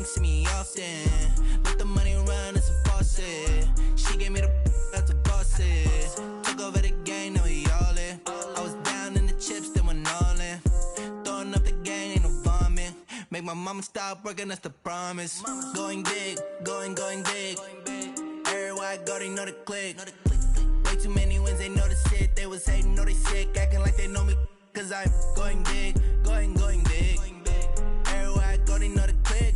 ain't see me often. Let the money run, it's a faucet. She gave me the that's a bosses. Took over the game, now we all in. I was down in the chips, then went all in. Throwing up the gang, ain't no vomit. Make my mama stop working, that's the promise. Going big, going big. Everywhere I go, they know the click. Way too many wins, they know the shit. They was hating, know they sick, acting like they know me. Cause I'm going big, going big. Everywhere I go, they know the click.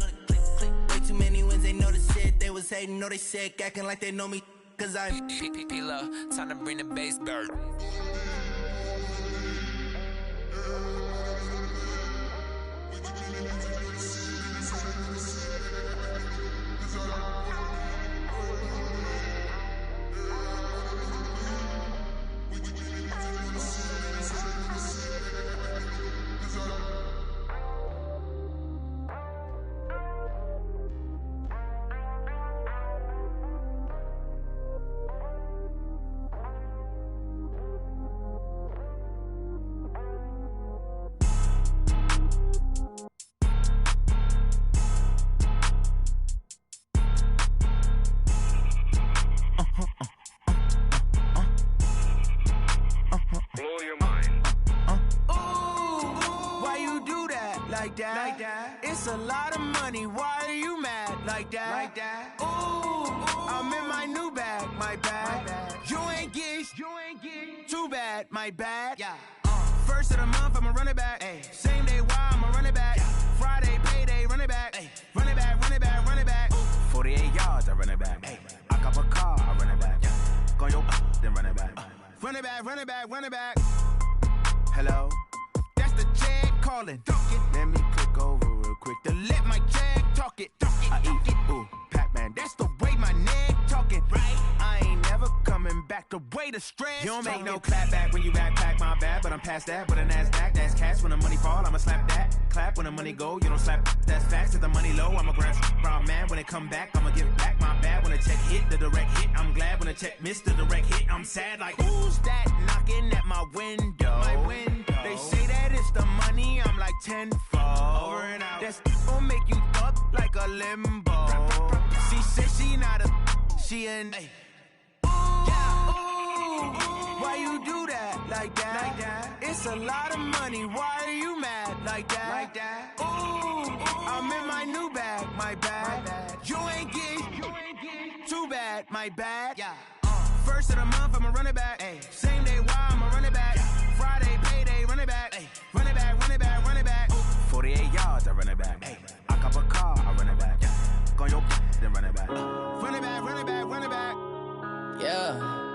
Way too many wins, they know the shit. They was hating, know they sick, acting like they know me. Cause I'm P-P-P-Lo, time to bring the bass back. It's a lot of money, why are you mad like that? Ooh, I'm in my new bag, my bad. You ain't get too bad, my bad. First of the month, I'ma run it back. Same day, why I'ma run it back. Friday, payday, run it back. Run it back, run it back, run it back. 48 yards, I run it back. I cop a car, I run it back. Go your then run it back. Run it back, run it back, run it back. Hello? That's the check calling. Let me click over real quick to let my check talk it. I eat, ooh, Pac-Man, that's the way my neck talking. Right? I ain't never coming back the way the stress. You don't make no clap back when you backpack, my bad. But I'm past that with a NASDAQ, that's cash. When the money fall, I'ma slap that. Clap when the money go, you don't slap, that's facts. If the money low, I'ma grab brown man. When it come back, I'ma give back my bad. When the check hit, the direct hit, I'm glad. When the check missed the direct hit, I'm sad like, who's that knocking at my window? My window. They say that it's the money, I'm like tenfold. Over and out. That's gon' make you up like a limbo. She said she not a, she an why you do that like that? It's a lot of money, why are you mad like that? Ooh, I'm in my new bag, my bad. You ain't get too bad, my bad. First of the month, I'ma run it back. Same day, why I'ma run it back. Friday, payday, run it back. Run it back, run it back, run it back. 48 yards, I run it back. I cop a car, I run it back. Go your then run it back. Run it back, run it back, run it back. Yeah.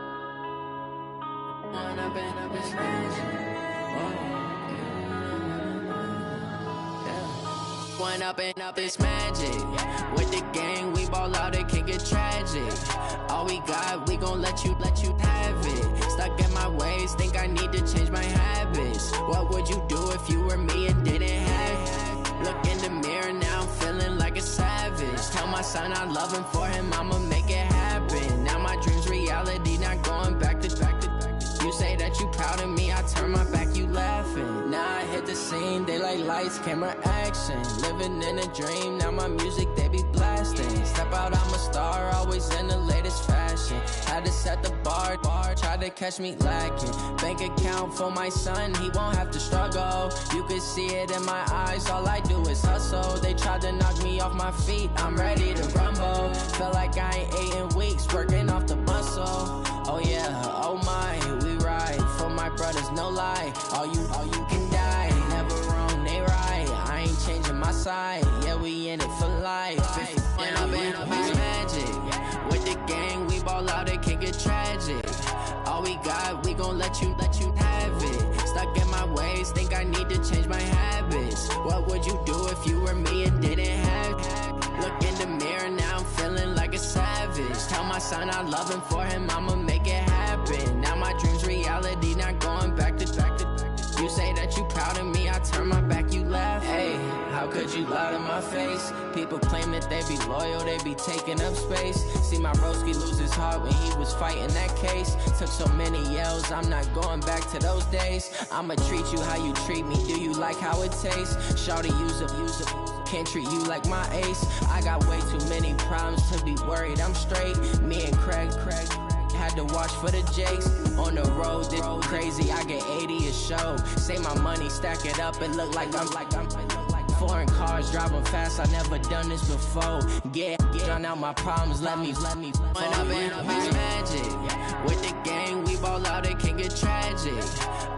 When I've been up this When up this magic. With the gang, we ball out, it can get tragic. All we got, we gon' let you have it. Stuck in my ways, think I need to change my habits. What would you do if you were me and didn't have it? Look in the mirror, now I'm feeling like a savage. Tell my son I love him, for him I'ma make it happen. Now my dream's reality, not going back to. You say that you proud of me, I turn my back, you laughing. Now I hit the scene, they like lights, camera, action. Living in a dream, now my music, they be blasting. Step out, I'm a star, always in the latest fashion. Had to set the bar, try to catch me lacking. Bank account for my son, he won't have to struggle. You can see it in my eyes, all I do is hustle. They tried to knock me off my feet, I'm ready to rumble. Feel like I ain't ate in weeks, working off the muscle. Oh yeah, oh my, we ride for my brothers, no lie. All you can die, never wrong, they right. I ain't changing my side, yeah, we in it for life. When I've been up this magic. With the gang, we ball out, it can get tragic. All we got, we gon' let you have it. Stuck in my ways, think I need to change my habits. What would you do if you were me and didn't have it? Look in the mirror, now I'm feeling like a savage. Tell my son I love him, for him I'ma make it happen. Now my dream's reality, not going back to. You say that you proud of me, I turn my back, you laugh. Hey, how could you lie to my face? People claim that they be loyal, they be taking up space. See my broski lose his heart when he was fighting that case. Took so many yells, I'm not going back to those days. I'ma treat you how you treat me, do you like how it tastes? Shawty use a can't treat you like my ace. I got way too many problems to be worried. I'm straight. Me and Craig had to watch for the Jakes. On the road, this crazy. I get 80 a show. Say my money, stack it up, and look like I'm foreign cars, driving fast. I never done this before. Drown out my problems. Let me. When I've been magic with the gang, we ball out. It can get tragic.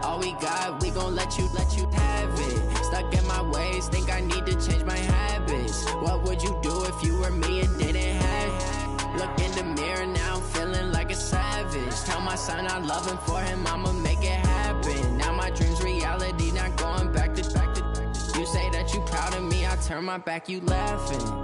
All we got, we gon' let you have it. Stuck in my ways, think I need to change my habits. What would you do if you were me and didn't have it? Look in the mirror now, I'm feeling like a savage. Tell my son I love him, for him I'ma make it happen. Now my dream's reality, not going back to. You say that you proud of me, I turn my back, you laughing.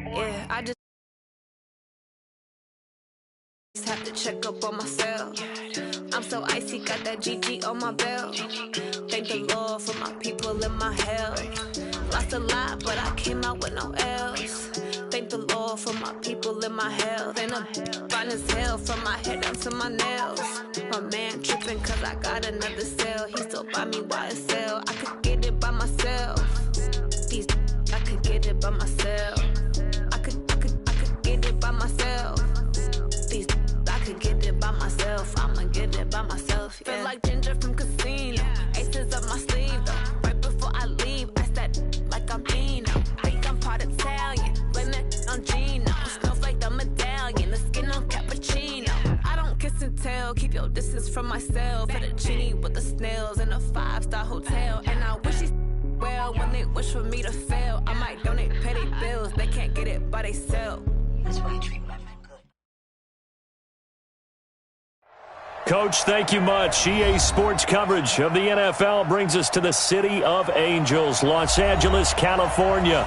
Yeah, I just have to check up on myself. I'm so icy, got that GG on my belt. Thank the Lord for my people in my health. Lost a lot, but I came out with no L's. Thank the Lord for my people in my health. And I'm fine as hell from my head down to my nails. My man tripping cause I got another cell. He still buy me YSL. I could get it by myself. These I could get it by myself. I could get it by myself. These I could get it by myself. I'ma get it by myself. Yeah. Feel like Ginger from Casino. Aces up my sleeve though. Right before I leave, I said like I'm Eno. Think I'm part Italian. Blame that on Gino. Snowflake the medallion. The skin on cappuccino. I don't kiss and tell. Keep your distance from myself. Fettuccine with the snails in a 5-star hotel. And I wish he's well when they wish for me to fail. I might donate petty bills. They can't get it by they self. That's why you treat women good. Coach, thank you much. EA Sports coverage of the NFL brings us to the City of Angels, Los Angeles, California.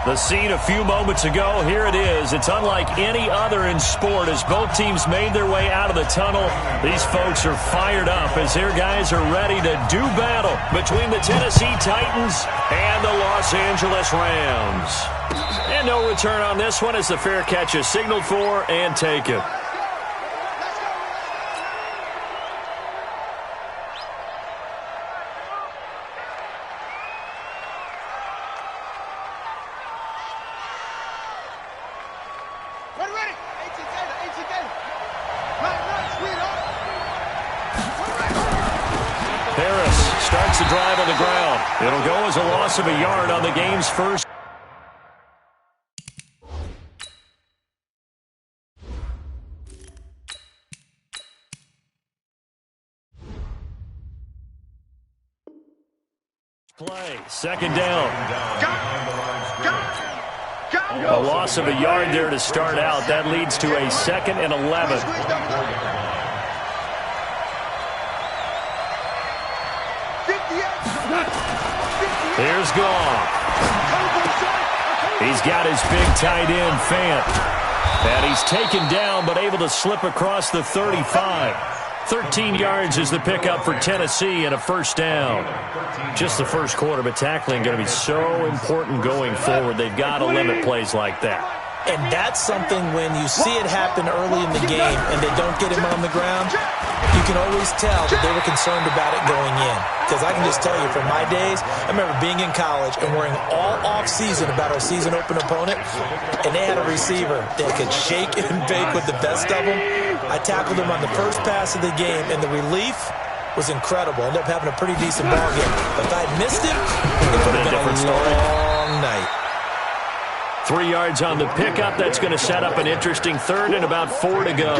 The scene a few moments ago, here it is. It's unlike any other in sport as both teams made their way out of the tunnel. These folks are fired up as their guys are ready to do battle between the Tennessee Titans and the Los Angeles Rams. And no return on this one as the fair catch is signaled for and taken. Starts the drive on the ground. It'll go as a loss of a yard on the game's first. Play. Second down. A loss of a yard there to start out. That leads to a 2nd and 11. Here's Goff. He's got his big tight end, Fant. And he's taken down but able to slip across the 35. 13 yards is the pickup for Tennessee and a first down. Just the first quarter, but tackling going to be so important going forward. They've got to limit plays like that. And that's something when you see it happen early in the game and they don't get him on the ground, you can always tell that they were concerned about it going in. Because I can just tell you from my days, I remember being in college and worrying all off-season about our season open opponent, and they had a receiver that could shake and bake with the best of them. I tackled him on the first pass of the game, and the relief was incredible. I ended up having a pretty decent ball game. But if I'd missed him, it would have been a long night. 3 yards on the pickup. That's going to set up an interesting third and about 4 to go.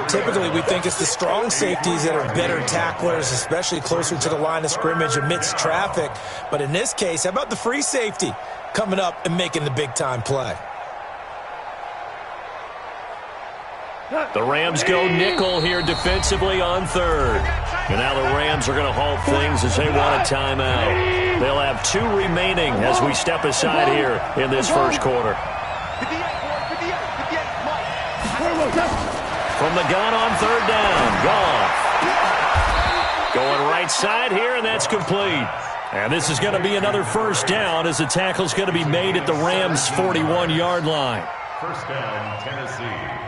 Typically, we think it's the strong safeties that are better tacklers, especially closer to the line of scrimmage amidst traffic. But in this case, how about the free safety coming up and making the big-time play? The Rams go nickel here defensively on third. And now the Rams are going to halt things as they want a timeout. They'll have 2 remaining as we step aside here in this first quarter. from the gun on third down. Goff. Going right side here, and that's complete. And this is going to be another first down as the tackle's going to be made at the Rams' 41-yard line. First down, Tennessee.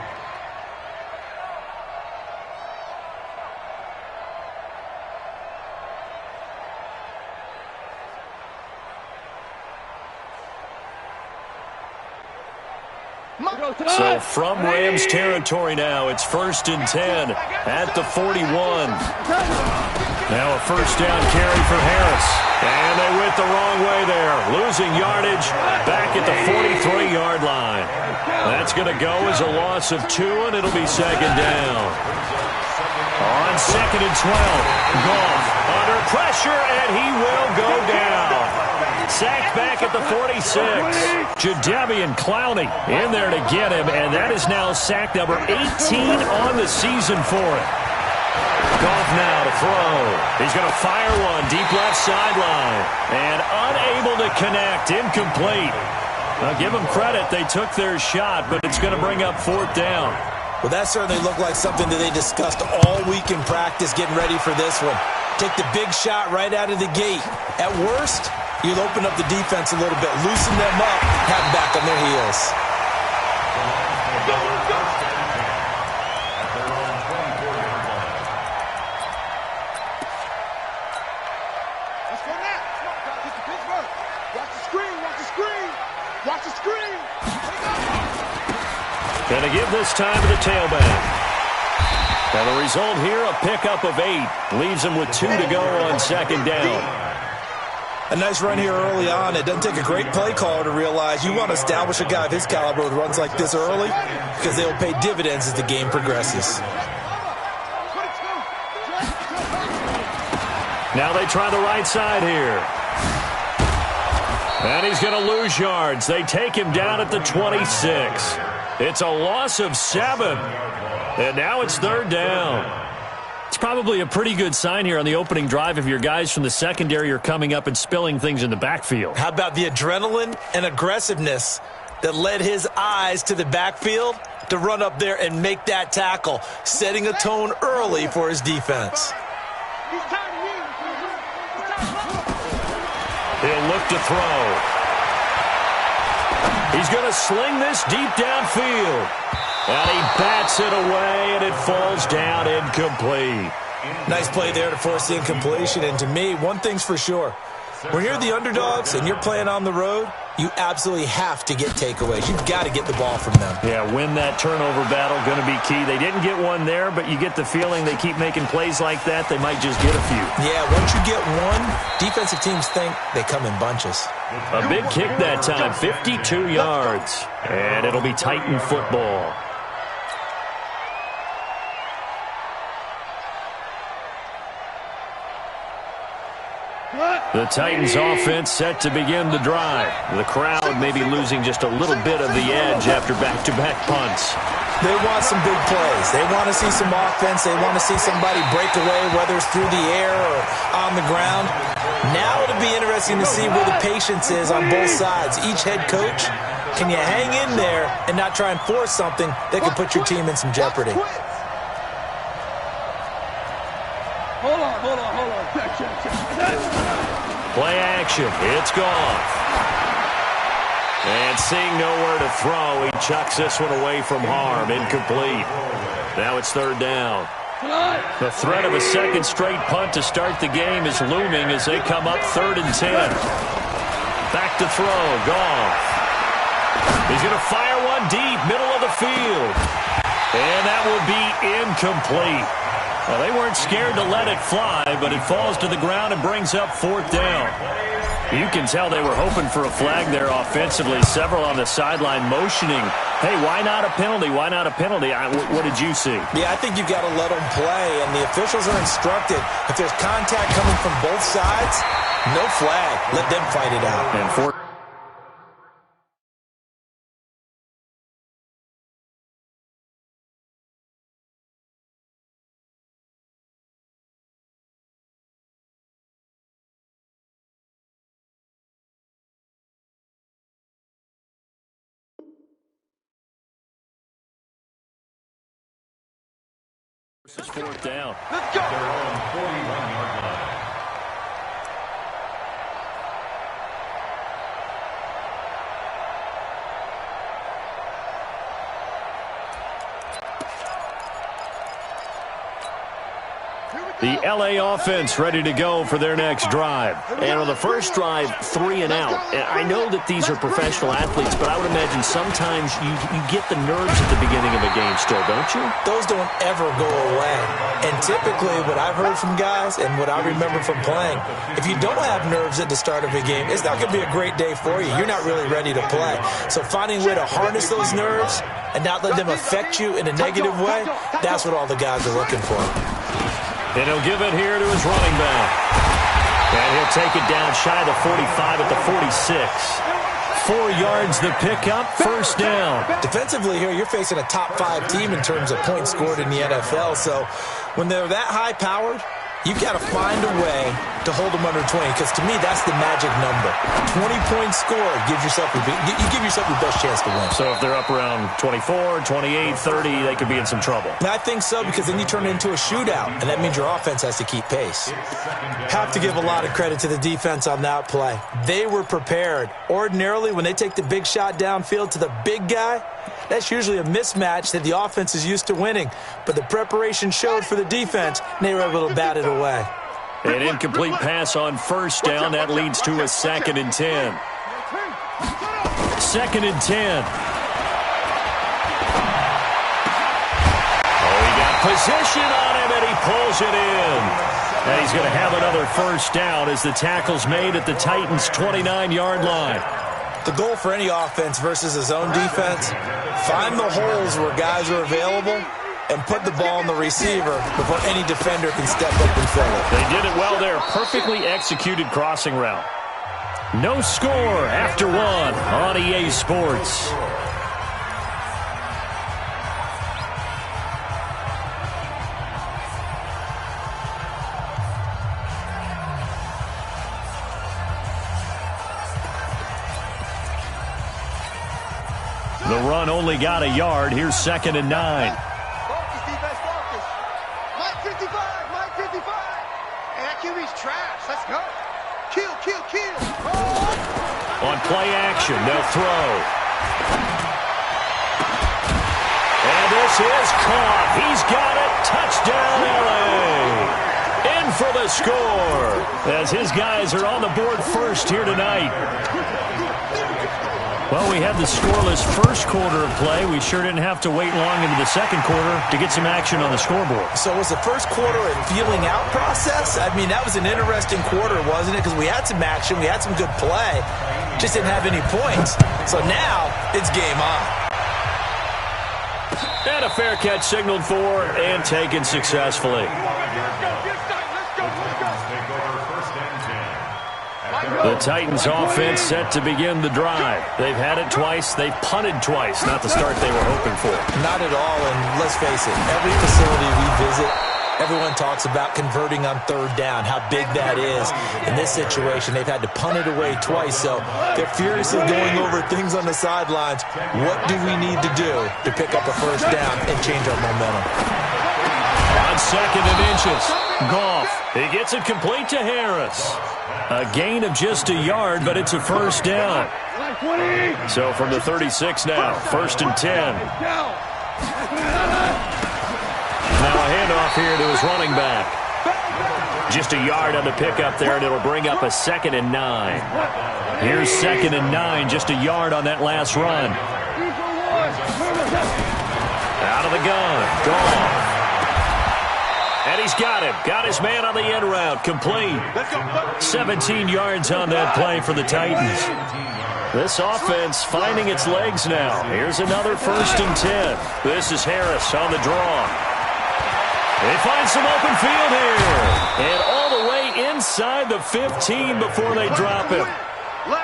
So from Rams territory now, it's 1st and 10 at the 41. Now a first down carry for Harris. And they went the wrong way there. Losing yardage back at the 43-yard line. That's going to go as a loss of 2, and it'll be second down. On 2nd and 12, Goff under pressure, and he will go down. Sacked back at the 46. Jadeveon Clowney in there to get him, and that is now sack number 18 on the season for him. Goff now to throw. He's going to fire one deep left sideline, and unable to connect, incomplete. Now give them credit, they took their shot, but it's going to bring up 4th down. Well, that certainly looked like something that they discussed all week in practice, getting ready for this one. Take the big shot right out of the gate. At worst, you'll open up the defense a little bit, loosen them up, have them back on their heels. Let's go now. Get to Pittsburgh. Watch the screen. Watch the screen. Watch the screen. Going to give this time to the tailback. And the result here, a pickup of 8. Leaves him with 2 to go on second down. A nice run here early on. It doesn't take a great play caller to realize you want to establish a guy of his caliber with runs like this early because they will pay dividends as the game progresses. Now they try the right side here. And he's going to lose yards. They take him down at the 26. It's a loss of 7. And now it's 3rd down. It's probably a pretty good sign here on the opening drive if your guys from the secondary are coming up and spilling things in the backfield. How about the adrenaline and aggressiveness that led his eyes to the backfield to run up there and make that tackle, setting a tone early for his defense. He'll look to throw. He's going to sling this deep downfield. And he bats it away, and it falls down incomplete. Nice play there to force the incompletion. And to me, one thing's for sure. When you're the underdogs and you're playing on the road, you absolutely have to get takeaways. You've got to get the ball from them. Yeah, win that turnover battle, going to be key. They didn't get one there, but you get the feeling they keep making plays like that, they might just get a few. Yeah, once you get one, defensive teams think they come in bunches. A big kick that time, 52 yards. And it'll be Titan football. The Titans offense set to begin the drive. The crowd may be losing just a little bit of the edge after back-to-back punts. They want some big plays. They want to see some offense. They want to see somebody break away, whether it's through the air or on the ground. Now it'll be interesting to see where the patience is on both sides. Each head coach, can you hang in there and not try and force something that could put your team in some jeopardy? Hold on. Check. Play action. It's Goff. And seeing nowhere to throw, he chucks this one away from harm. Incomplete. Now it's 3rd down. The threat of a second straight punt to start the game is looming as they come up 3rd and 10. Back to throw. Goff. He's going to fire one deep, middle of the field. And that will be incomplete. Well, they weren't scared to let it fly, but it falls to the ground and brings up 4th down. You can tell they were hoping for a flag there offensively. Several on the sideline motioning, hey, why not a penalty? Why not a penalty? What did you see? Yeah, I think you've got to let them play, and the officials are instructed, if there's contact coming from both sides, no flag. Let them fight it out. And 4th This is fourth down. Let's go. Their own 41-yard line. The LA offense ready to go for their next drive. And on the first drive, 3 and out. And I know that these are professional athletes, but I would imagine sometimes you get the nerves at the beginning of a game still, don't you? Those don't ever go away. And typically what I've heard from guys and what I remember from playing, if you don't have nerves at the start of a game, it's not going to be a great day for you. You're not really ready to play. So finding a way to harness those nerves and not let them affect you in a negative way, that's what all the guys are looking for. And he'll give it here to his running back. And he'll take it down shy of the 45 at the 46. 4 yards the pickup, first down. Defensively here, you're facing a top 5 team in terms of points scored in the NFL. So when they're that high-powered, you've got to find a way to hold them under 20, because to me, that's the magic number. 20 points scored gives yourself you give yourself your best chance to win. So if they're up around 24, 28, 30, they could be in some trouble. And I think so, because then you turn it into a shootout, and that means your offense has to keep pace. Have to give a lot of credit to the defense on that play. They were prepared. Ordinarily, when they take the big shot downfield to the big guy, that's usually a mismatch that the offense is used to winning. But the preparation showed for the defense, and they were able to bat it away. An incomplete pass on first down. That leads to a 2nd and 10. 2nd and 10. Oh, he got position on him, and he pulls it in. And he's going to have another first down as the tackle's made at the Titans' 29-yard line. The goal for any offense versus a zone defense, find the holes where guys are available and put the ball on the receiver before any defender can step up and fill it. They did it well there. Perfectly executed crossing route. No score after 1 on EA Sports. The run only got a yard. Here's 2nd and 9. Focus, defense, focus. Mike 55, Mike 55. Hey, that QB's trash. Let's go. Kill, kill, kill. On play action, they'll throw. And this is caught. He's got it. Touchdown, LA. In for the score, as his guys are on the board first here tonight. Well, we had the scoreless first quarter of play. We sure didn't have to wait long into the second quarter to get some action on the scoreboard. So was the first quarter a feeling out process? I mean, that was an interesting quarter, wasn't it? Because we had some action, we had some good play, just didn't have any points. So now it's game on. And a fair catch signaled for and taken successfully. The Titans offense set to begin the drive. They've had it twice. They've punted twice. Not the start they were hoping for. Not at all, and let's face it, every facility we visit, everyone talks about converting on 3rd down, how big that is. In this situation, they've had to punt it away twice, so they're furiously going over things on the sidelines. What do we need to do to pick up a first down and change our momentum? On 2nd and inches, Goff. He gets it complete to Harris. A gain of just a yard, but it's a first down. So from the 36 now, 1st and 10. Now a handoff here to his running back. Just a yard on the pickup there, and it'll bring up a 2nd and 9. Here's 2nd and 9, just a yard on that last run. Out of the gun, Goff. And he's got him. Got his man on the end route. Complete. 17 yards on that play for the Titans. This offense finding its legs now. Here's another 1st and 10. This is Harris on the draw. They find some open field here. And all the way inside the 15 before they drop him.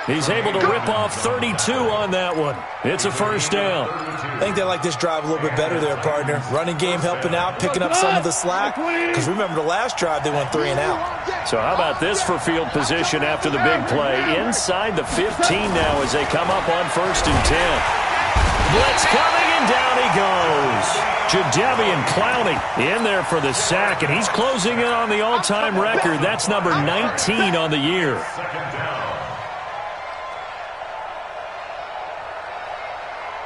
He's able to rip off 32 on that one. It's a first down. I think they like this drive a little bit better there, partner. Running game helping out, picking up some of the slack. Because remember, the last drive, they went 3 and out. So how about this for field position after the big play? Inside the 15 now as they come up on 1st and 10. blitz coming, and down he goes. Jadeveon Clowney in there for the sack, and he's closing in on the all-time record. That's number 19 on the year.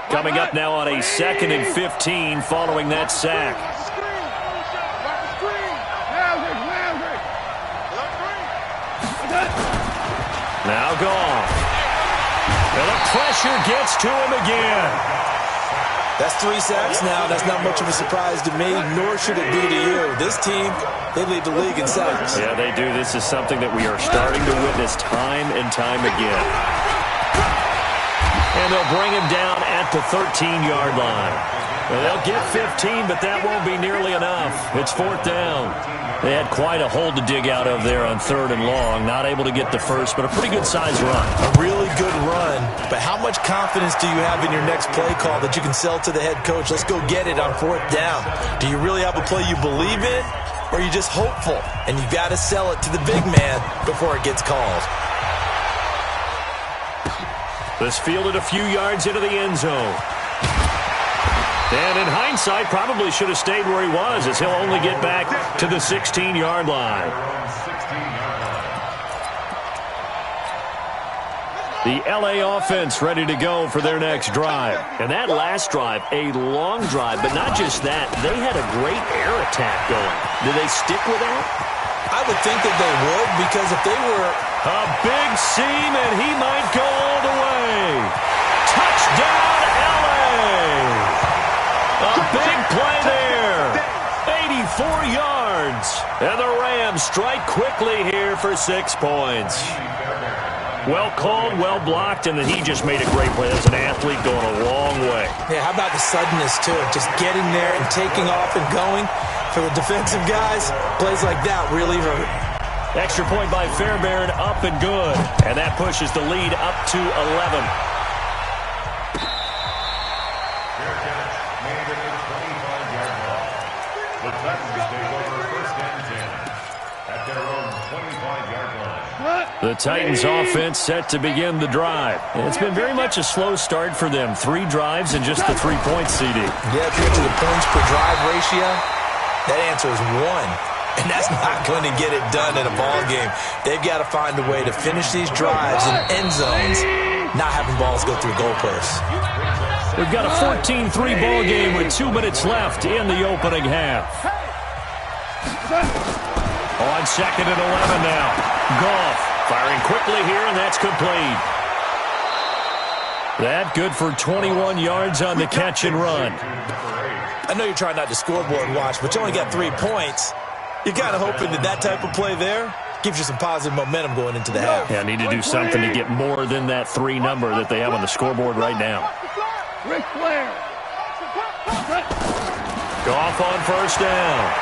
Coming up now on a 2nd and 15 following that sack. Now gone. And the pressure gets to him again. That's 3 sacks now. That's not much of a surprise to me, nor should it be to you. This team, they lead the league in sacks. Yeah, they do. This is something that we are starting to witness time and time again. And they'll bring him down at the 13-yard line. Well, they'll get 15, but that won't be nearly enough. It's 4th down. They had quite a hole to dig out of there on 3rd and long. Not able to get the first, but a pretty good-sized run. A really good run. But how much confidence do you have in your next play call that you can sell to the head coach? Let's go get it on 4th down. Do you really have a play you believe in, or are you just hopeful? And you got to sell it to the big man before it gets called. This fielded a few yards into the end zone. And in hindsight, probably should have stayed where he was, as he'll only get back to the 16-yard line. The L.A. offense ready to go for their next drive. And that last drive, a long drive, but not just that. They had a great air attack going. Do they stick with that? I would think that they would, because if they were... A big seam, and he might go all the way. Touchdown, L.A.! A big play there. 84 yards. And the Rams strike quickly here for 6 points. Well called, well blocked, and then he just made a great play. As an athlete going a long way. Yeah, how about the suddenness to it? Just getting there and taking off and going. For the defensive guys, plays like that really hurt. Extra point by Fairbairn, up and good. And that pushes the lead up to 11. The Titans take over 1st and 10 at their own 25-yard line. The Titans offense set to begin the drive. And it's been very much a slow start for them. 3 drives and just the 3-point CD. Yeah, if you get to the points per drive ratio, that answer is 1. And that's not going to get it done in a ball game. They've got to find a way to finish these drives in end zones, not having balls go through goalposts. We've got a 14-3 ball game with 2 minutes left in the opening half. On 2nd and 11 now. Goff firing quickly here, and that's complete. That good for 21 yards on the catch and run. I know you're trying not to scoreboard watch, but you only got 3 points. You're kind of hoping that that type of play there gives you some positive momentum going into the half. Yeah, need to do something to get more than that 3 number that they have on the scoreboard right now. Goff on 1st down.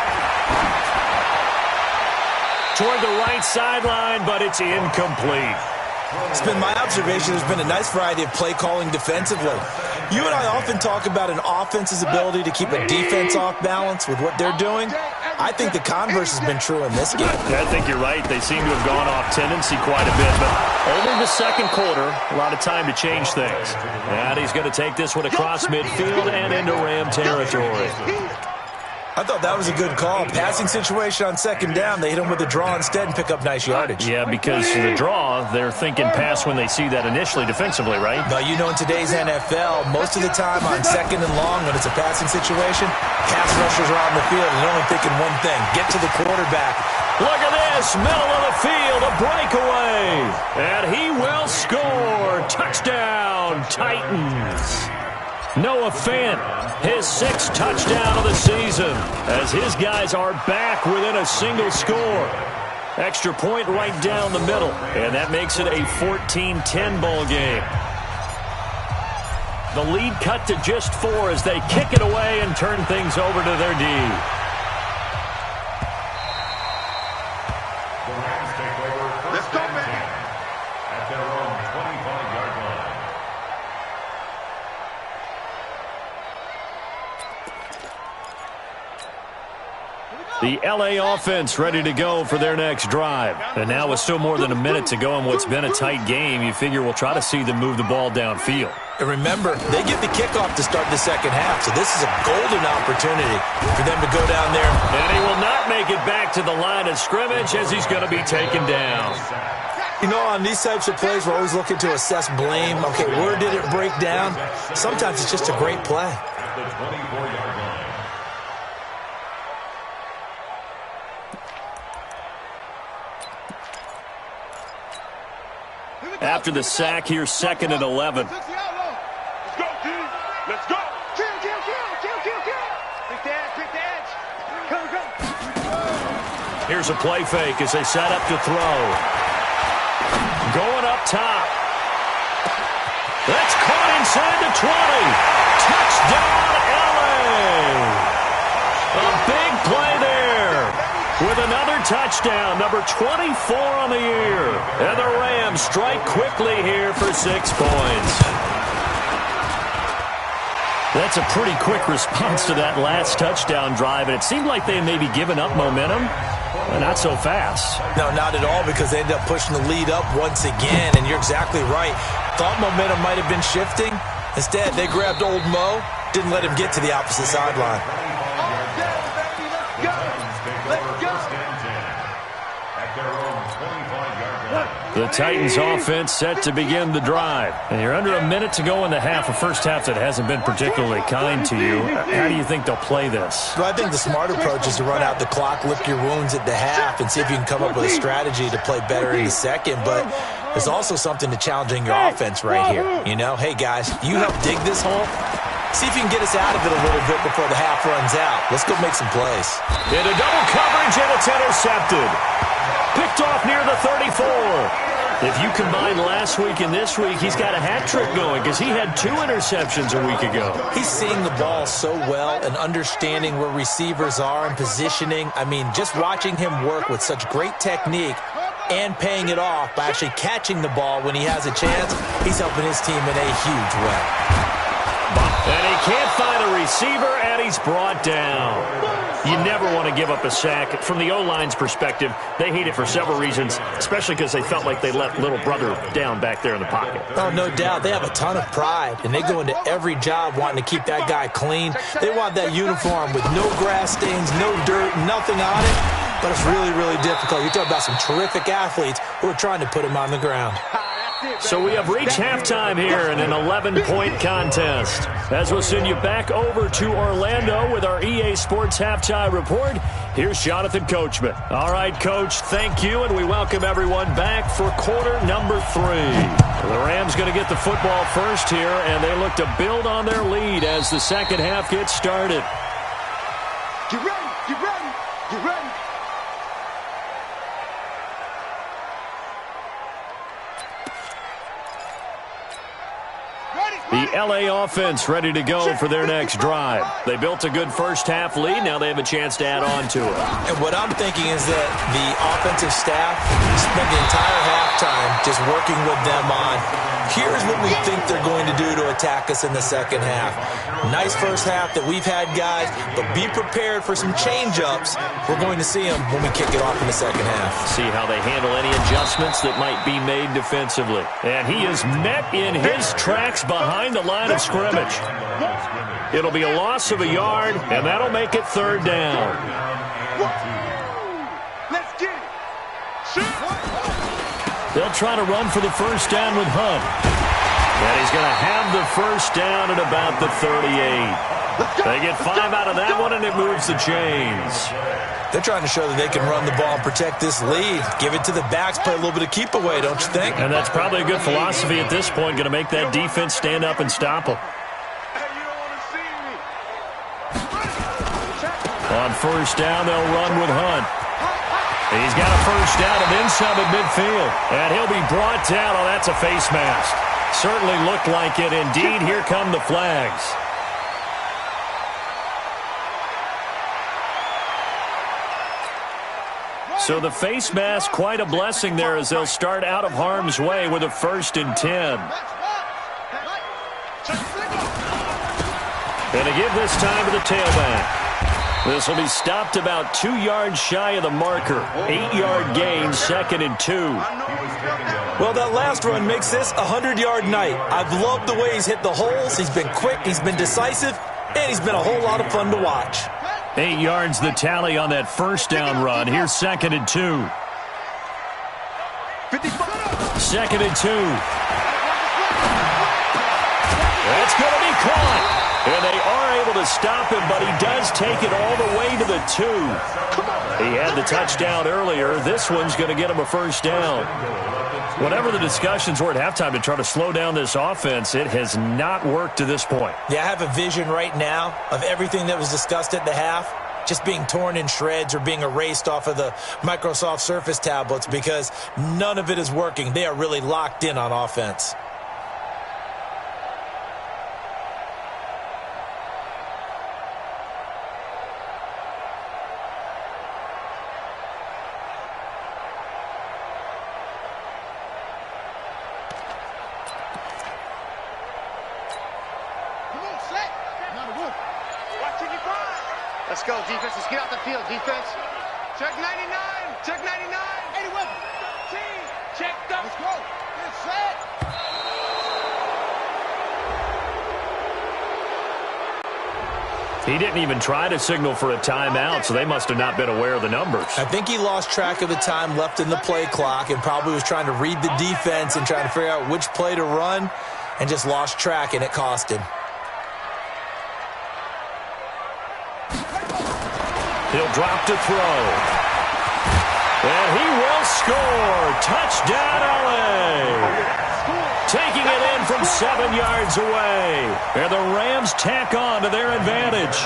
Toward the right sideline, but it's incomplete. It's been my observation there's been a nice variety of play calling defensively. You and I often talk about an offense's ability to keep a defense off balance with what they're doing. I think the converse has been true in this game. I think you're right. They seem to have gone off tendency quite a bit, but only the 2nd quarter, a lot of time to change things. And he's going to take this one across midfield and into Ram territory. I thought that was a good call. Passing situation on 2nd down. They hit him with a draw instead and pick up nice yardage. Yeah, because the draw, they're thinking pass when they see that initially defensively, right? No, you know in today's NFL, most of the time on 2nd and long when it's a passing situation, pass rushers are on the field and they're only thinking one thing, get to the quarterback. Look at this, middle of the field, a breakaway. And he will score. Touchdown, Titans. Noah Fant, his 6th touchdown of the season, as his guys are back within a single score. Extra point right down the middle, and that makes it a 14-10 ball game. The lead cut to just 4 as they kick it away and turn things over to their D. The Rams take over 1st and 10 at their own 25-yard line. The LA offense ready to go for their next drive. And now with still more than a minute to go in what's been a tight game, you figure we'll try to see them move the ball downfield. And remember, they get the kickoff to start the second half, so this is a golden opportunity for them to go down there. And he will not make it back to the line of scrimmage as he's going to be taken down. You know, on these types of plays, we're always looking to assess blame. Okay, where did it break down? Sometimes it's just a great play. The 24-yard line. After the sack, here's 2nd and 11. Let's go, dude. Let's go. Kill. Pick the edge. Come. Here's a play fake as they set up to throw. Going up top. That's caught inside the 20. Touchdown, LA. A big play there with another touchdown, number 24 on the year. And the Rams strike quickly here for 6 points. That's a pretty quick response to that last touchdown drive, and it seemed like they had maybe given up momentum. Not so fast. No, not at all, because they ended up pushing the lead up once again, and you're exactly right. Thought momentum might have been shifting. Instead, they grabbed old Mo, didn't let him get to the opposite sideline. The Titans offense set to begin the drive. And you're under a minute to go in the half, a first half that hasn't been particularly kind to you. How do you think they'll play this? Well, I think the smart approach is to run out the clock, lick your wounds at the half, and see if you can come up with a strategy to play better in the second. But there's also something to challenging your offense right here. You know, hey, guys, you help dig this hole. See if you can get us out of it a little bit before the half runs out. Let's go make some plays. Into double coverage, and it's intercepted. Picked off near the 34. If you combine last week and this week, he's got a hat trick going because he had 2 interceptions a week ago. He's seeing the ball so well and understanding where receivers are and positioning. I mean, just watching him work with such great technique and paying it off by actually catching the ball when he has a chance, he's helping his team in a huge way. And he can't find a receiver, and he's brought down. You never want to give up a sack. From the O-line's perspective, they hate it for several reasons, especially because they felt like they let little brother down back there in the pocket. Oh, no doubt. They have a ton of pride, and they go into every job wanting to keep that guy clean. They want that uniform with no grass stains, no dirt, nothing on it. But it's really, really difficult. You're talking about some terrific athletes who are trying to put him on the ground. So we have reached halftime here in an 11-point contest. As we'll send you back over to Orlando with our EA Sports Halftime Report, here's Jonathan Coachman. All right, Coach, thank you, and we welcome everyone back for quarter number 3. The Rams going to get the football first here, and they look to build on their lead as the second half gets started. Get ready, get ready, get ready. The LA offense ready to go for their next drive. They built a good first half lead. Now they have a chance to add on to it. And what I'm thinking is that the offensive staff spent the entire halftime just working with them on, here's what we think they're going to do to attack us in the second half. Nice first half that we've had, guys, but be prepared for some change-ups. We're going to see them when we kick it off in the second half. See how they handle any adjustments that might be made defensively. And he is met in his tracks behind the line of scrimmage. It'll be a loss of a yard, and that'll make it 3rd down. Let's get it. They'll try to run for the first down with Hunt. And he's going to have the first down at about the 38. They get 5 out of that one, and it moves the chains. They're trying to show that they can run the ball and protect this lead. Give it to the backs, play a little bit of keep away, don't you think? And that's probably a good philosophy at this point, going to make that defense stand up and stop them. On first down, they'll run with Hunt. He's got a first down and then some at midfield. And he'll be brought down. Oh, that's a face mask. Certainly looked like it. Indeed, here come the flags. So the face mask, quite a blessing there as they'll start out of harm's way with a 1st and 10. And they give this time to the tailback. This will be stopped about 2 yards shy of the marker. 8-yard gain, 2nd and 2. Well, that last run makes this a 100-yard night. I've loved the way he's hit the holes. He's been quick, he's been decisive, and he's been a whole lot of fun to watch. 8 yards the tally on that first down run. Here's 2nd and 2. 2nd and 2. That's going to be caught. And they are able to stop him, but he does take it all the way to the 2. He had the touchdown earlier. This one's going to get him a first down. Whatever the discussions were at halftime to try to slow down this offense, it has not worked to this point. Yeah, I have a vision right now of everything that was discussed at the half just being torn in shreds or being erased off of the Microsoft Surface tablets because none of it is working. They are really locked in on offense. Let's go, defense. Let's get out the field, defense. Check 99. Check 99. 81. Check up. Let's go. Get set. He didn't even try to signal for a timeout, so they must have not been aware of the numbers. I think he lost track of the time left in the play clock and probably was trying to read the defense and trying to figure out which play to run and just lost track, and it cost him. He'll drop to throw. And he will score. Touchdown, LA. Taking it in from 7 yards away. And the Rams tack on to their advantage.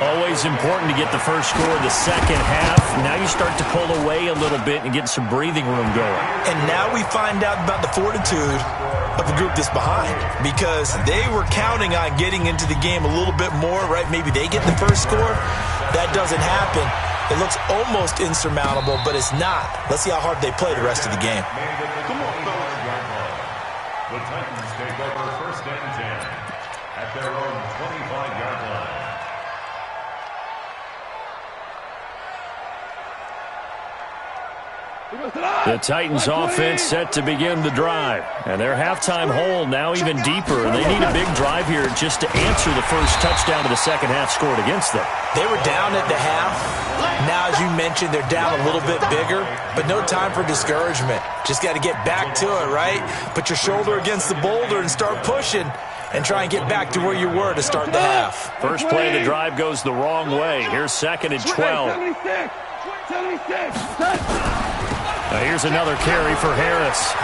Always important to get the first score in the second half. Now you start to pull away a little bit and get some breathing room going. And now we find out about the fortitude of the group that's behind, because they were counting on getting into the game a little bit more, right? Maybe they get the first score. That doesn't happen. It looks almost insurmountable, but it's not. Let's see how hard they play the rest of the game. The Titans take over 1st and 10 at their own 25-yard line. The Titans offense set to begin the drive. And their halftime hole now even deeper. And they need a big drive here just to answer the first touchdown of the second half scored against them. They were down at the half. Now, as you mentioned, they're down a little bit bigger, but no time for discouragement. Just got to get back to it, right? Put your shoulder against the boulder and start pushing and try and get back to where you were to start the half. First play of the drive goes the wrong way. Here's 2nd and 12. Now here's another carry for Harris.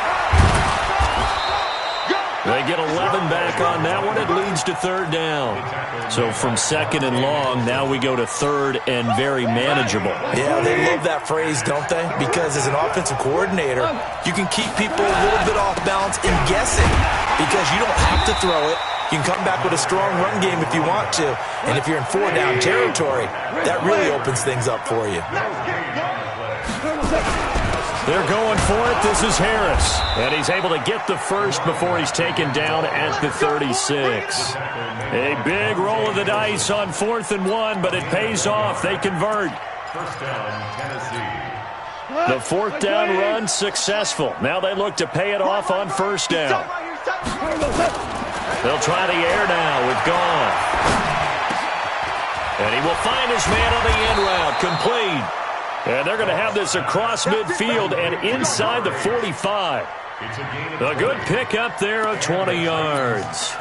They get 11 back on that one. It leads to 3rd down. So from 2nd and long, now we go to 3rd and very manageable. Yeah, they love that phrase, don't they? Because as an offensive coordinator, you can keep people a little bit off balance and guessing because you don't have to throw it. You can come back with a strong run game if you want to. And if you're in 4-down territory, that really opens things up for you. They're going for it. This is Harris. And he's able to get the first before he's taken down at the 36. A big roll of the dice on 4th and 1, but it pays off. They convert. 1st down, Tennessee. The 4th down run successful. Now they look to pay it off on 1st down. They'll try the air now with Goff. And he will find his man on the end route. Complete. And they're going to have this across midfield and inside the 45. A good pickup there of 20 yards.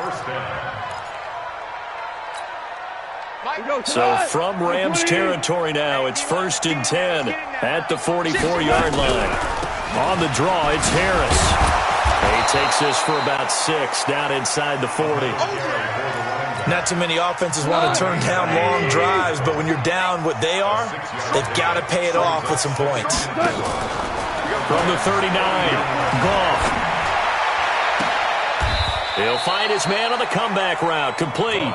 So from Rams territory now, it's 1st and 10 at the 44-yard line. On the draw, it's Harris. He takes this for about 6 down inside the 40. Not too many offenses want to turn down long drives, but when you're down what they are, they've got to pay it off with some points. From the 39, Goff. He'll find his man on the comeback route, complete.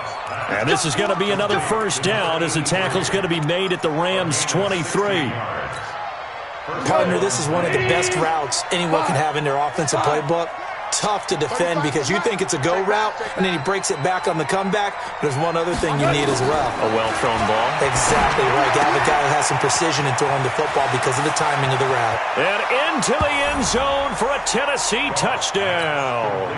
And this is going to be another 1st down as the tackle's going to be made at the Rams' 23. Partner, this is one of the best routes anyone can have in their offensive playbook. tough to defend because you think it's a go route, and then he breaks it back on the comeback. There's one other thing you need as well. A well-thrown ball. Exactly right. You have a guy who has some precision in throwing the football because of the timing of the route. And into the end zone for a Tennessee touchdown.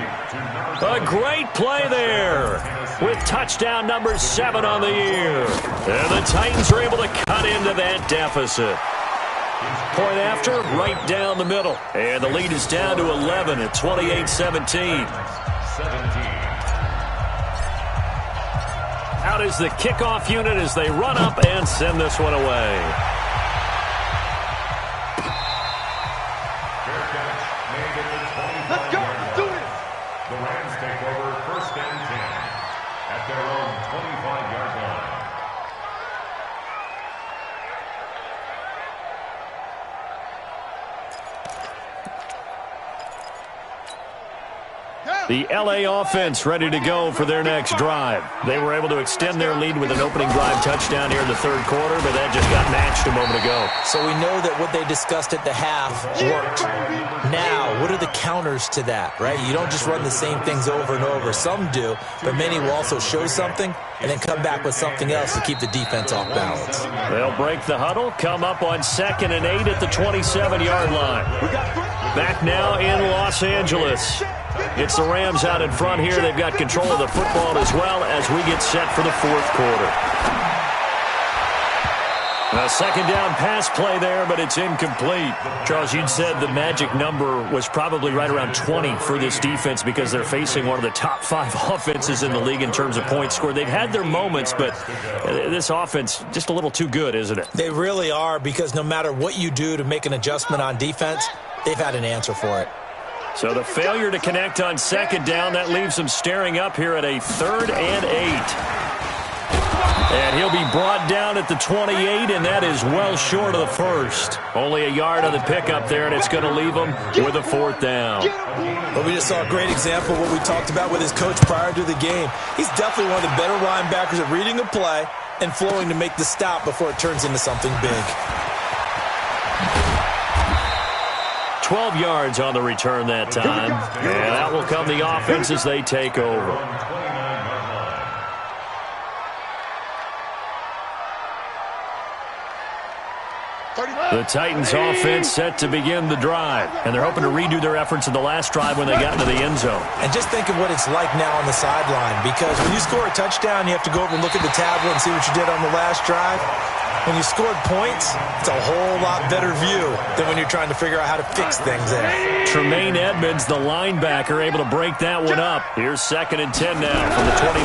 A great play there with touchdown number 7 on the year. And the Titans are able to cut into that deficit. Point after, right down the middle. And the lead is down to 11 at 28-17. Out is the kickoff unit as they run up and send this one away. Let's go. Let's do this. The Rams take over 1st and 10 at their own 25-yard line. The L.A. offense ready to go for their next drive. They were able to extend their lead with an opening drive touchdown here in the 3rd quarter, but that just got matched a moment ago. So we know that what they discussed at the half worked. Now, what are the counters to that, right? You don't just run the same things over and over. Some do, but many will also show something and then come back with something else to keep the defense off balance. They'll break the huddle, come up on 2nd and 8 at the 27-yard line. Back now in Los Angeles. It's the Rams out in front here. They've got control of the football as well as we get set for the 4th quarter. A 2nd down pass play there, but it's incomplete. Charles, you'd said the magic number was probably right around 20 for this defense because they're facing one of the top 5 offenses in the league in terms of points scored. They've had their moments, but this offense just a little too good, isn't it? They really are, because no matter what you do to make an adjustment on defense, they've had an answer for it. So the failure to connect on 2nd down, that leaves them staring up here at a 3rd and 8. And he'll be brought down at the 28, and that is well short of the 1st. Only a yard on the pickup there, and it's going to leave them with a 4th down. Well, we just saw a great example of what we talked about with his coach prior to the game. He's definitely one of the better linebackers at reading a play and flowing to make the stop before it turns into something big. 12 yards on the return that time. And out will come the offense as they take over. The Titans offense set to begin the drive. And they're hoping to redo their efforts in the last drive when they got into the end zone. And just think of what it's like now on the sideline. Because when you score a touchdown, you have to go over and look at the tablet and see what you did on the last drive. When you scored points, it's a whole lot better view than when you're trying to figure out how to fix things there. Tremaine Edmonds, the linebacker, able to break that one up. Here's 2nd and 10 now from the 29.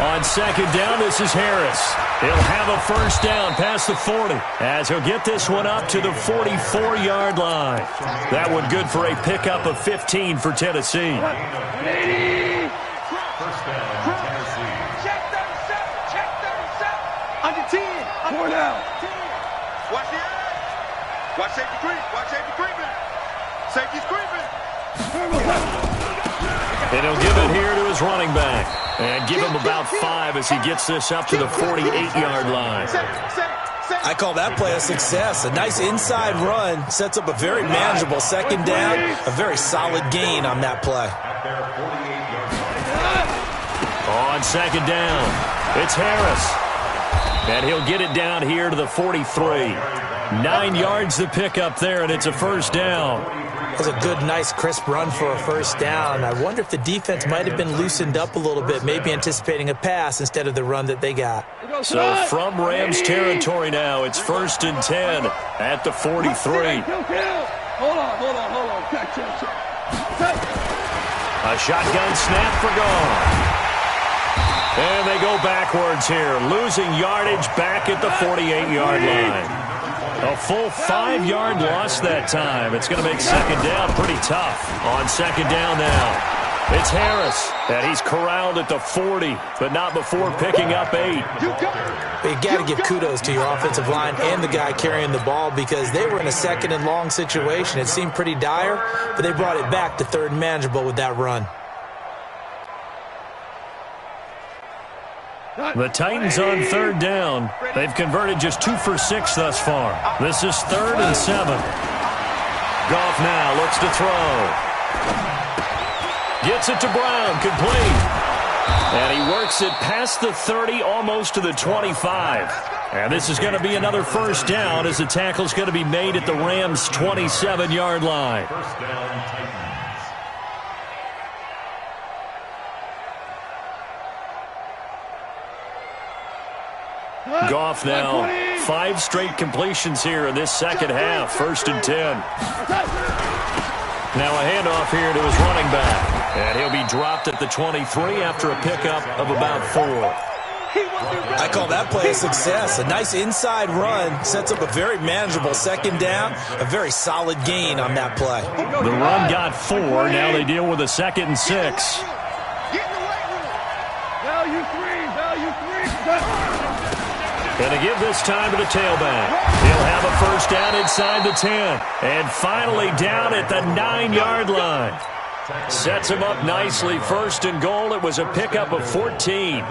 On 2nd down, this is Harris. He'll have a 1st down past the 40 as he'll get this one up to the 44-yard line. That one good for a pickup of 15 for Tennessee. 1st down, Tennessee. Check 37. Under 10. 4 down. Watch the edge. Watch safety creep. Watch safety creeping. Safety's creeping. And he'll give it here to his running back. And give him about 5 as he gets this up to the 48-yard line. I call that play a success. A nice inside run sets up a very manageable 2nd down. A very solid gain on that play. On 2nd down, it's Harris. And he'll get it down here to the 43. 9 yards to pick up there, and it's a 1st down. That was a good, nice, crisp run for a 1st down. I wonder if the defense might have been loosened up a little bit, maybe anticipating a pass instead of the run that they got. So from Rams territory now, it's 1st and 10 at the 43. Hold on. Check. A shotgun snap for gone. And they go backwards here, losing yardage back at the 48-yard line. A full 5-yard loss that time. It's going to make 2nd down pretty tough. On 2nd down now, it's Harris. And he's corralled at the 40, but not before picking up 8. You got to give kudos to your offensive line and the guy carrying the ball because they were in a 2nd and long situation. It seemed pretty dire, but they brought it back to 3rd and manageable with that run. The Titans on 3rd down. They've converted just 2 for 6 thus far. This is 3rd and 7. Goff now looks to throw. Gets it to Brown, complete. And he works it past the 30, almost to the 25. And this is going to be another first down as the tackle's going to be made at the Rams' 27-yard line. First down, Titans. Goff now, 5 straight completions here in this second half. 1st and 10. Now a handoff here to his running back. And he'll be dropped at the 23 after a pickup of about 4. I call that play a success. A nice inside run sets up a very manageable second down. A very solid gain on that play. The run got 4. Now they deal with a 2nd and 6. Going to give this time to the tailback. He'll have a first down inside the 10. And finally down at the 9-yard line. Sets him up nicely. 1st and goal. It was a pickup of 14.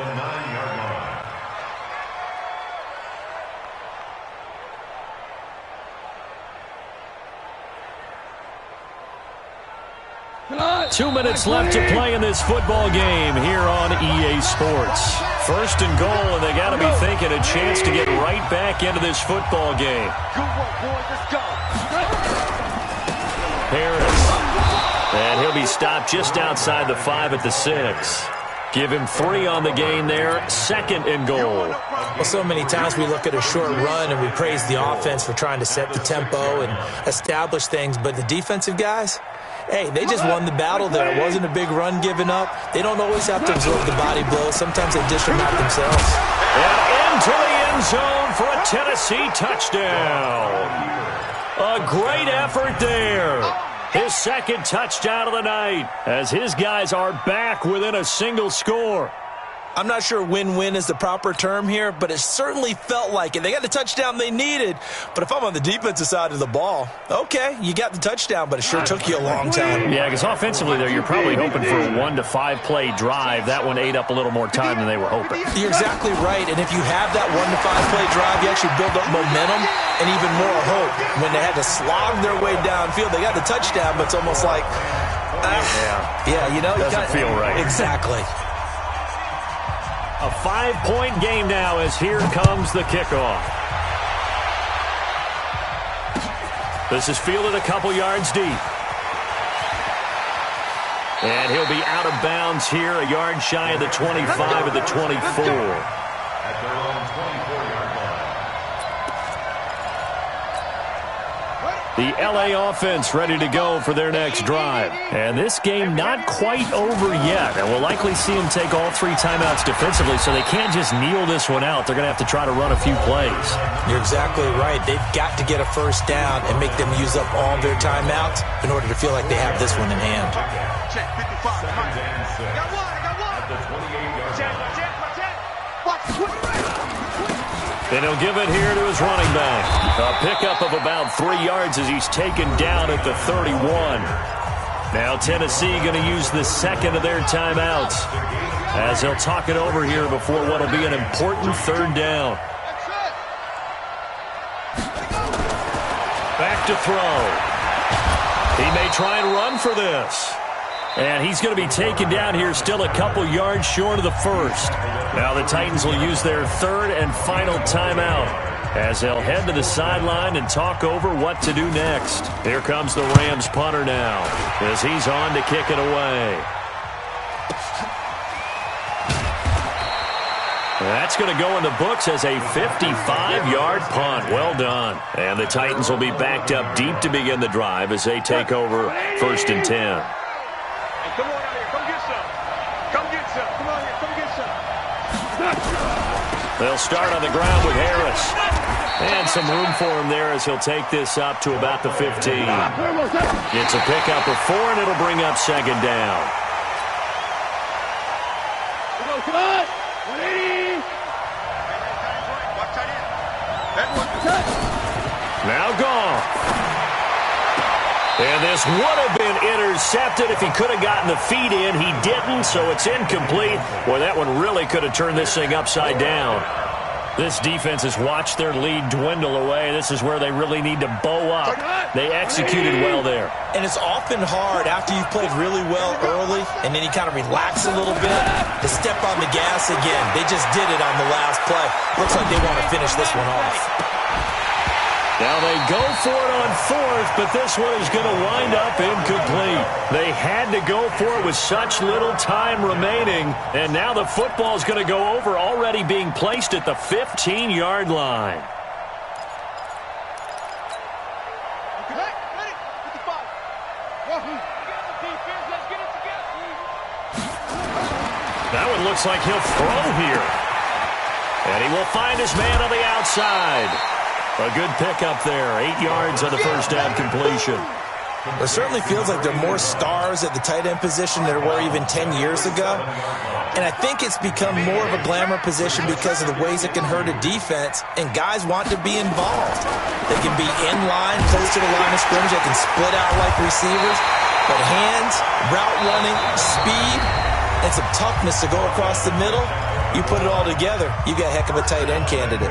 2 minutes left to play in this football game here on EA Sports. 1st and goal, and they got to be thinking a chance to get right back into this football game. Harris. And he'll be stopped just outside the 5 at the 6. Give him 3 on the gain there. 2nd and goal. Well, so many times we look at a short run and we praise the offense for trying to set the tempo and establish things, but the defensive guys, hey, they just won the battle there. It wasn't a big run given up. They don't always have to absorb the body blows. Sometimes they dish them out themselves. And into the end zone for a Tennessee touchdown. A great effort there. His 2nd touchdown of the night as his guys are back within a single score. I'm not sure win-win is the proper term here, but it certainly felt like it. They got the touchdown they needed, but if I'm on the defensive side of the ball, okay, you got the touchdown, but it sure took you a long time. Yeah, because offensively there, you're probably hoping for a 1 to 5 play drive. That one ate up a little more time than they were hoping. You're exactly right, and if you have that 1 to 5 play drive, you actually build up momentum and even more hope. When they had to slog their way downfield, they got the touchdown, but it's almost like, yeah, you know, doesn't feel right. Exactly. A 5-point game now as here comes the kickoff. This is fielded a couple yards deep. And he'll be out of bounds here, a yard shy of the 25 of the 24. At their own 24-yard line. The L.A. offense ready to go for their next drive. And this game not quite over yet. And we'll likely see them take all 3 timeouts defensively, so they can't just kneel this one out. They're going to have to try to run a few plays. You're exactly right. They've got to get a first down and make them use up all their timeouts in order to feel like they have this one in hand. Check 55. Got one. At the 28-yard line. And he'll give it here to his running back. A pickup of about 3 yards as he's taken down at the 31. Now Tennessee going to use the 2nd of their timeouts as they'll talk it over here before what will be an important 3rd down. Back to throw. He may try and run for this. And he's going to be taken down here still a couple yards short of the 1st. Now the Titans will use their 3rd and final timeout as they'll head to the sideline and talk over what to do next. Here comes the Rams punter now as he's on to kick it away. That's going to go in the books as a 55-yard punt. Well done. And the Titans will be backed up deep to begin the drive as they take over 1st and 10. Come on out here. Come get some. Come get some. Come on here. Come get some. They'll start on the ground with Harris. And some room for him there as he'll take this up to about the 15. It's a pickup of 4, and it'll bring up 2nd down. Come on. 180. Now gone. And this would have been intercepted if he could have gotten the feet in. He didn't, so it's incomplete. Boy, that one really could have turned this thing upside down. This defense has watched their lead dwindle away. This is where they really need to bow up. They executed well there. And it's often hard after you've played really well early and then you kind of relax a little bit to step on the gas again. They just did it on the last play. Looks like they want to finish this one off. Now they go for it on fourth, but this one is going to wind up incomplete. They had to go for it with such little time remaining, and now the football is going to go over, already being placed at the 15-yard line. That one looks like he'll throw here. And he will find his man on the outside. A good pickup there. 8 yards on the first down completion. It certainly feels like there are more stars at the tight end position than there were even 10 years ago. And I think it's become more of a glamour position because of the ways it can hurt a defense, and guys want to be involved. They can be in line, close to the line of scrimmage. They can split out like receivers. But hands, route running, speed, and some toughness to go across the middle, you put it all together, you got a heck of a tight end candidate.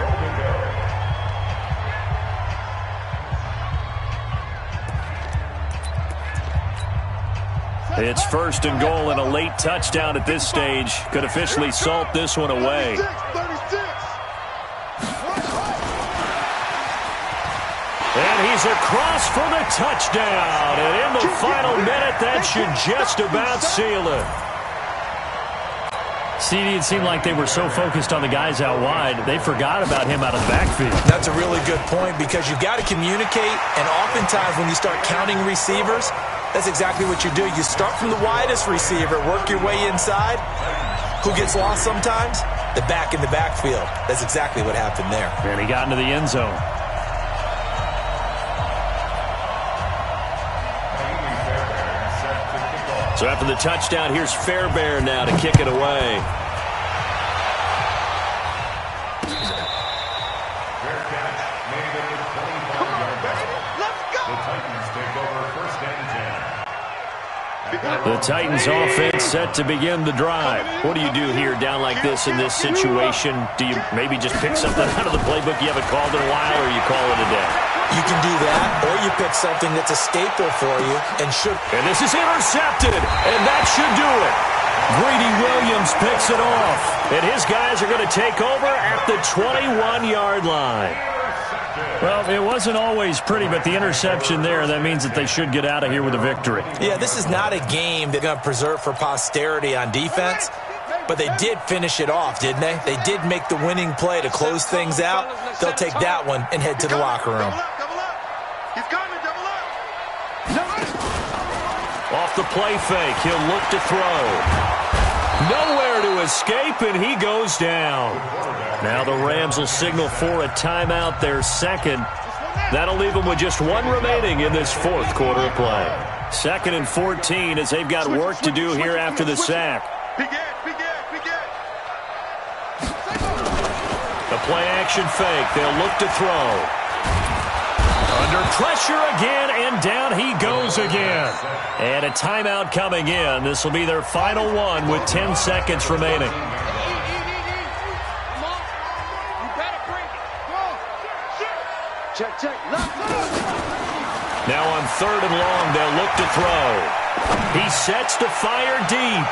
It's first and goal and a late touchdown at this stage. Could officially salt this one away. And he's across for the touchdown. And in the final minute, that should just about seal it. CD, it seemed like they were so focused on the guys out wide, they forgot about him out of the backfield. That's a really good point because you've got to communicate, and oftentimes when you start counting receivers, that's exactly what you do. You start from the widest receiver, work your way inside. Who gets lost sometimes? The back in the backfield. That's exactly what happened there. And he got into the end zone. So after the touchdown, here's Fairbairn now to kick it away. The Titans offense set to begin the drive. What do you do here down like this in this situation? Do you maybe just pick something out of the playbook you haven't called in a while, or you call it a day? You can do that, or you pick something that's a staple for you and should. And this is intercepted, and that should do it. Greedy Williams picks it off, and his guys are going to take over at the 21-yard line. Well, it wasn't always pretty, but the interception there, that means that they should get out of here with a victory. Yeah, this is not a game they're going to preserve for posterity on defense, but they did finish it off, didn't they? They did make the winning play to close things out. They'll take that one and head to the locker room. Off the play fake, he'll look to throw. Nowhere to escape, and he goes down. Now the Rams will signal for a timeout, their second. That'll leave them with just one remaining in this fourth quarter of play. 2nd and 14 as they've got work to do here after the sack. The play action fake, they'll look to throw. Under pressure again, and down he goes again. And a timeout coming in. This will be their final one with 10 seconds remaining. Now on 3rd and long, they'll look to throw. He sets to fire deep.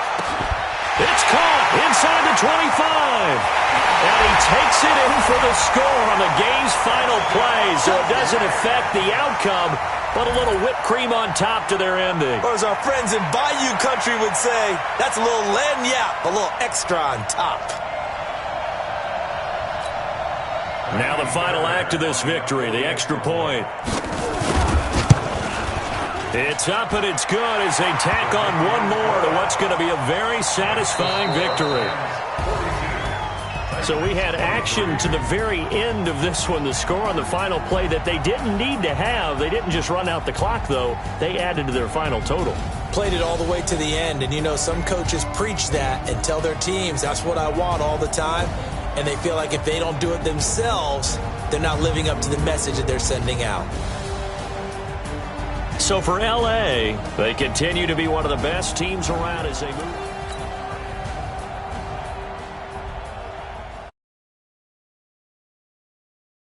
It's caught inside the 25. And he takes it in for the score on the game's final play, so it doesn't affect the outcome, but a little whipped cream on top to their ending. Or as our friends in Bayou Country would say, that's a little lagniappe, a little extra on top. Now the final act of this victory, the extra point. It's up and it's good as they tack on one more to what's going to be a very satisfying victory. So we had action to the very end of this one, the score on the final play that they didn't need to have. They didn't just run out the clock, though. They added to their final total. Played it all the way to the end, and you know some coaches preach that and tell their teams, that's what I want all the time, and they feel like if they don't do it themselves, they're not living up to the message that they're sending out. So for L.A., they continue to be one of the best teams around as they move.